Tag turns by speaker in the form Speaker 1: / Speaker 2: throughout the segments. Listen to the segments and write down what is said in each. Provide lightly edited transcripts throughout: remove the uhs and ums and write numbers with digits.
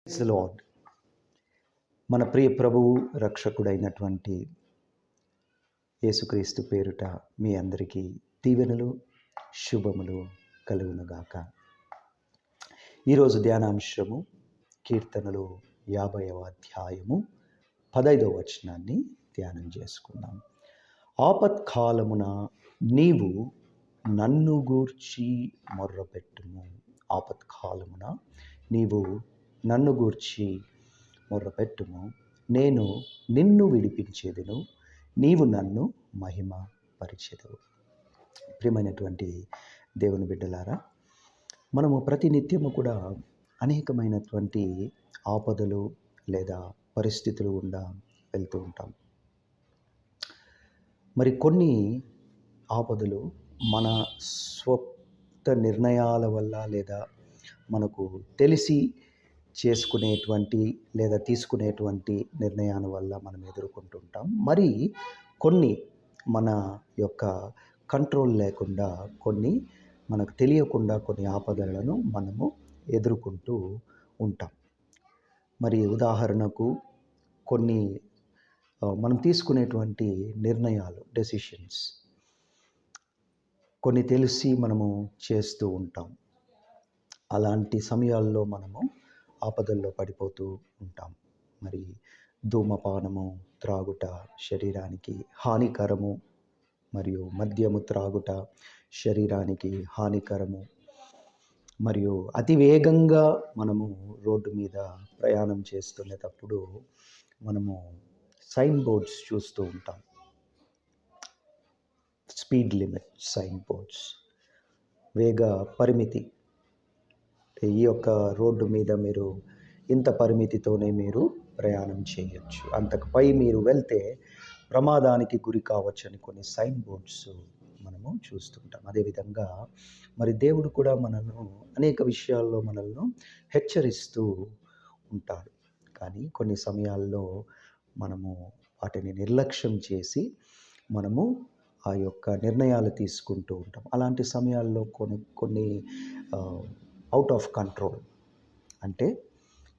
Speaker 1: Praise the lord. మన ప్రియ ప్రభువు రక్షకుడైనటువంటి యేసుక్రీస్తు పేరుట మీ అందరికీ దీవెనలు శుభములు కలుగునుగాక. ఈరోజు ధ్యానాంశము కీర్తనలు 50వ అధ్యాయము 15వ వచనాన్ని ధ్యానం చేసుకుందాం. ఆపత్కాలమున నీవు నన్ను గూర్చి మొర్రపెట్టుము. ఆపత్కాలమున నీవు నన్ను గూర్చి మొర్రపెట్టుము, నేను నిన్ను విడిపించేదను, నీవు నన్ను మహిమ పరిచెదవు. ప్రియమైనటువంటి దేవుని బిడ్డలారా, మనము ప్రతినిత్యము కూడా అనేకమైనటువంటి ఆపదలు లేదా పరిస్థితులు గుండా వెళ్తూ ఉంటాం. మరి కొన్ని ఆపదలు మన స్వంత నిర్ణయాల వల్ల లేదా మనకు తెలిసి చేసుకునేటువంటి లేదా తీసుకునేటువంటి నిర్ణయాల వల్ల మనం ఎదుర్కొంటుంటాం. మరి కొన్ని మన యొక్క కంట్రోల్ లేకుండా, కొన్ని మనకు తెలియకుండా కొన్ని ఆపదలను మనము ఎదుర్కొంటూ ఉంటాం. మరి ఉదాహరణకు కొన్ని మనం తీసుకునేటువంటి నిర్ణయాలు, డెసిషన్స్ కొన్ని తెలిసి మనము చేస్తూ ఉంటాం. అలాంటి సమయాల్లో మనము ఆపదల్లో పడిపోతూ ఉంటాం. మరి ధూమపానము, త్రాగుట శరీరానికి హానికరము, మరియు మద్యము త్రాగుట శరీరానికి హానికరము. మరియు అతి వేగంగా మనము రోడ్డు మీద ప్రయాణం చేస్తున్నప్పుడు మనము సైన్ బోర్డ్స్ చూస్తూ ఉంటాం. స్పీడ్ లిమిట్ సైన్ బోర్డ్స్, వేగ పరిమితి. ఈ యొక్క రోడ్డు మీద మీరు ఇంత పరిమితితోనే మీరు ప్రయాణం చేయొచ్చు, అంతకుపై మీరు వెళ్తే ప్రమాదానికి గురి కావచ్చని కొన్ని సైన్ బోర్డ్స్ మనము చూస్తుంటాం. అదేవిధంగా మరి దేవుడు కూడా మనల్ని అనేక విషయాల్లో మనల్ని హెచ్చరిస్తూ ఉంటాడు. కానీ కొన్ని సమయాల్లో మనము వాటిని నిర్లక్ష్యం చేసి మనము ఆ యొక్క నిర్ణయాలు తీసుకుంటూ ఉంటాం. అలాంటి సమయాల్లో కొన్ని అవుట్ ఆఫ్ కంట్రోల్, అంటే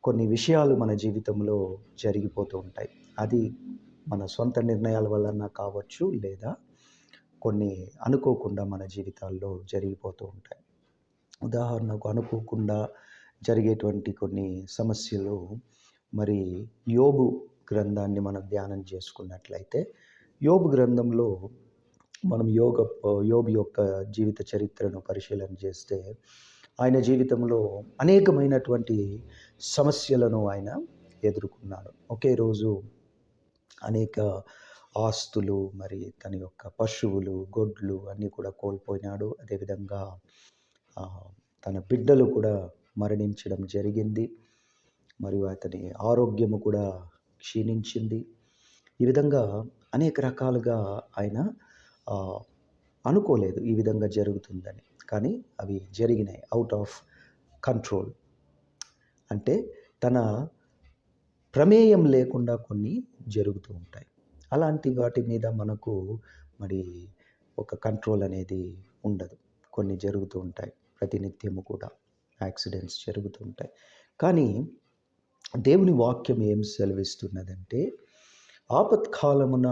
Speaker 1: కొన్ని విషయాలు మన జీవితంలో జరిగిపోతూ ఉంటాయి. అది మన సొంత నిర్ణయాల వలన కావచ్చు, లేదా కొన్ని అనుకోకుండా మన జీవితాల్లో జరిగిపోతూ ఉంటాయి. ఉదాహరణకు అనుకోకుండా జరిగేటువంటి కొన్ని సమస్యలు. మరి యోబు గ్రంథాన్ని మనం ధ్యానం చేసుకున్నట్లయితే, యోబు గ్రంథంలో మనం యోబు యొక్క జీవిత చరిత్రను పరిశీలన చేస్తే, ఆయన జీవితంలో అనేకమైనటువంటి సమస్యలను ఆయన ఎదుర్కొన్నాడు. ఒకే రోజు అనేక ఆస్తులు, మరి తన యొక్క పశువులు, గొడ్లు అన్నీ కూడా కోల్పోయినాడు. అదేవిధంగా తన బిడ్డలు కూడా మరణించడం జరిగింది. మరియు అతని ఆరోగ్యము కూడా క్షీణించింది. ఈ విధంగా అనేక రకాలుగా ఆయన అనుకోలేదు ఈ విధంగా జరుగుతుందని, కానీ అవి జరిగినాయి. అవుట్ ఆఫ్ కంట్రోల్, అంటే తన ప్రమేయం లేకుండా కొన్ని జరుగుతూ ఉంటాయి. అలాంటి వాటి మీద మనకు మరి ఒక కంట్రోల్ అనేది ఉండదు. కొన్ని జరుగుతూ ఉంటాయి, ప్రతినిత్యము కూడా యాక్సిడెంట్స్ జరుగుతూ ఉంటాయి. కానీ దేవుని వాక్యం ఏం సెలవిస్తున్నదంటే, ఆపత్కాలమున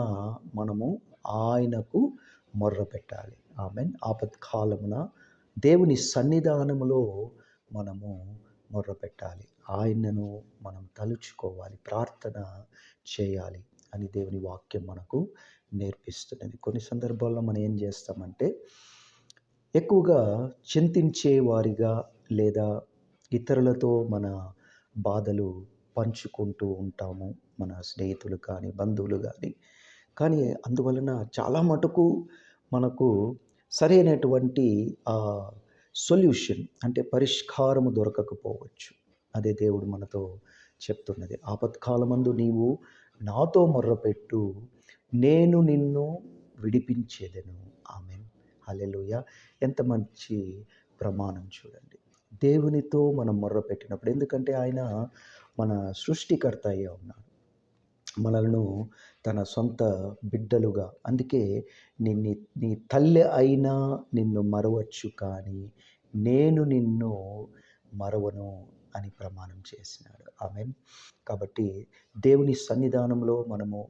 Speaker 1: మనము ఆయనకు మొర్ర పెట్టాలి. ఆమేన్. ఆపత్కాలమున దేవుని సన్నిధానములో మనము మొర్ర పెట్టాలి, ఆయనను మనం తలుచుకోవాలి, ప్రార్థన చేయాలి అని దేవుని వాక్యం మనకు నేర్పిస్తున్నది. కొన్ని సందర్భాల్లో మనం ఏం చేస్తామంటే, ఎక్కువగా చింతించే వారిగా లేదా ఇతరులతో మన బాధలు పంచుకుంటూ ఉంటాము, మన స్నేహితులు కానీ బంధువులు కానీ అందువలన చాలా మటుకు మనకు సరైనటువంటి సొల్యూషన్, అంటే పరిష్కారము దొరకకపోవచ్చు. అదే దేవుడు మనతో చెప్తున్నది. ఆపత్కాలమందు నీవు నాతో మొర్రపెట్టు, నేను నిన్ను విడిపించేదను. ఆమేన్. హల్లెలూయా. ఎంత మంచి ప్రమాణం చూడండి. దేవునితో మనం మొర్రపెట్టినప్పుడు, ఎందుకంటే ఆయన మన సృష్టికర్త అయ్యే ఉన్నాడు, మనలను తన సొంత బిడ్డలుగా. అందుకే నీ తల్లి అయినా నిన్ను మరవచ్చు, కానీ నేను నిన్ను మరవను అని ప్రమాణం చేసినాడు. ఆమేన్. కాబట్టి దేవుని సన్నిధానంలో మనము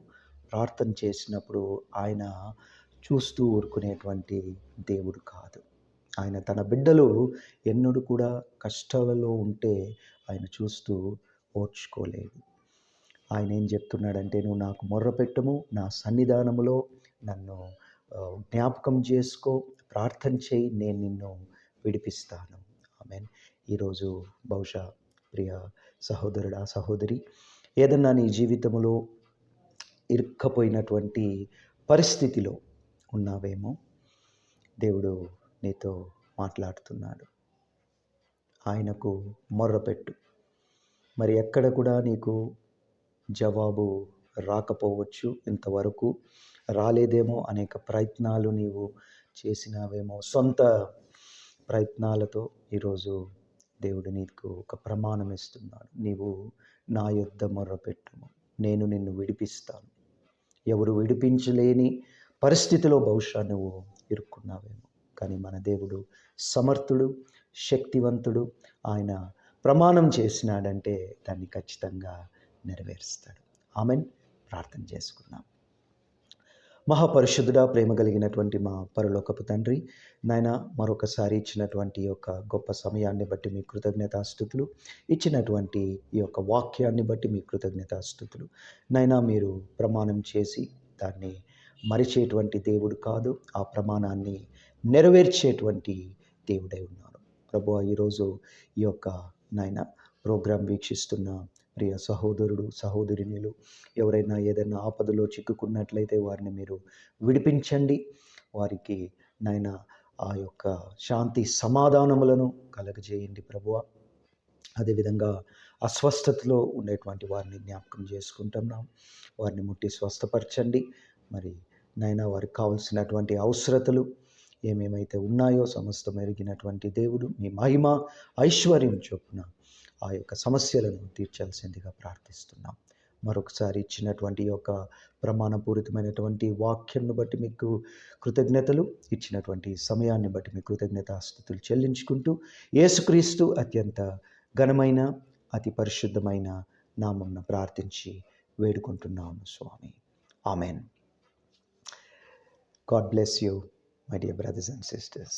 Speaker 1: ప్రార్థన చేసినప్పుడు ఆయన చూస్తూ ఊరుకునేటువంటి దేవుడు కాదు. ఆయన తన బిడ్డలు ఎన్నడూ కూడా కష్టాలలో ఉంటే ఆయన చూస్తూ ఓర్చుకోలేదు. ఆయన ఏం చెప్తున్నాడంటే, నువ్వు నాకు మొర్రపెట్టుము, నా సన్నిధానములో నన్ను జ్ఞాపకం చేసుకో, ప్రార్థన చేయి, నేను నిన్ను విడిపిస్తాను. ఆమేన్. ఈరోజు బహుశా ప్రియ సహోదరుడా, సహోదరి, ఏదన్నా నీ జీవితంలో ఇరుక్కపోయినటువంటి పరిస్థితిలో ఉన్నావేమో, దేవుడు నీతో మాట్లాడుతున్నాడు. ఆయనకు మొర్రపెట్టు. మరి ఎక్కడ కూడా నీకు జవాబు రాకపోవచ్చు, ఇంతవరకు రాలేదేమో, అనేక ప్రయత్నాలు నీవు చేసినావేమో, సొంత ప్రయత్నాలతో. ఈరోజు దేవుడు నీకు ఒక ప్రమాణం ఇస్తున్నాడు. నీవు నా యొద్ద మొర్రపెట్టుము, నేను నిన్ను విడిపిస్తాను. ఎవరు విడిపించలేని పరిస్థితిలో బహుశా నువ్వు ఇరుక్కున్నావేమో, కానీ మన దేవుడు సమర్థుడు, శక్తివంతుడు. ఆయన ప్రమాణం చేసినాడంటే దాన్ని ఖచ్చితంగా నెరవేరుస్తాడు. ఆమేన్. ప్రార్థన చేసుకుందాం. మహాపరిశుద్ధుడా, ప్రేమ కలిగినటువంటి మా పరలోకపు తండ్రి, నాయన, మరొకసారి ఇచ్చినటువంటి ఈ యొక్క గొప్ప సమయాన్ని బట్టి మీ కృతజ్ఞతాస్తుతులు. ఇచ్చినటువంటి ఈ యొక్క వాక్యాన్ని బట్టి మీ కృతజ్ఞతాస్తుతులు. నాయన, మీరు ప్రమాణం చేసి దాన్ని మరిచేటువంటి దేవుడు కాదు, ఆ ప్రమాణాన్ని నెరవేర్చేటువంటి దేవుడై ఉన్నారు. ప్రభువా, ఈరోజు ఈ యొక్క నాయన ప్రోగ్రాం వీక్షిస్తున్న ప్రియ సహోదరుడు, సహోదరినిలు, ఎవరైనా ఏదైనా ఆపదలో చిక్కుకున్నట్లయితే వారిని మీరు విడిపించండి. వారికి నాయన ఆ యొక్క శాంతి సమాధానములను కలగజేయండి ప్రభువా. అదేవిధంగా అస్వస్థతలో ఉండేటువంటి వారిని జ్ఞాపకం చేసుకుంటున్నాం. వారిని ముట్టి స్వస్థపరచండి. మరి నాయన, వారికి కావలసినటువంటి అవసరతలు ఏమేమైతే ఉన్నాయో సమస్తం ఎరిగినటువంటి దేవుడు, మీ మహిమ ఐశ్వర్యం చొప్పున ఆ యొక్క సమస్యలను తీర్చాల్సిందిగా ప్రార్థిస్తున్నాం. మరొకసారి ఇచ్చినటువంటి ఈ యొక్క ప్రమాణపూరితమైనటువంటి వాక్యంను బట్టి మీకు కృతజ్ఞతలు, ఇచ్చినటువంటి సమయాన్ని బట్టి మీ కృతజ్ఞతాస్తుతులు చెల్లించుకుంటూ, యేసుక్రీస్తు అత్యంత ఘనమైన అతి పరిశుద్ధమైన నామమున ప్రార్థించి వేడుకుంటున్నాము స్వామి. Amen. God bless you, my dear brothers and sisters.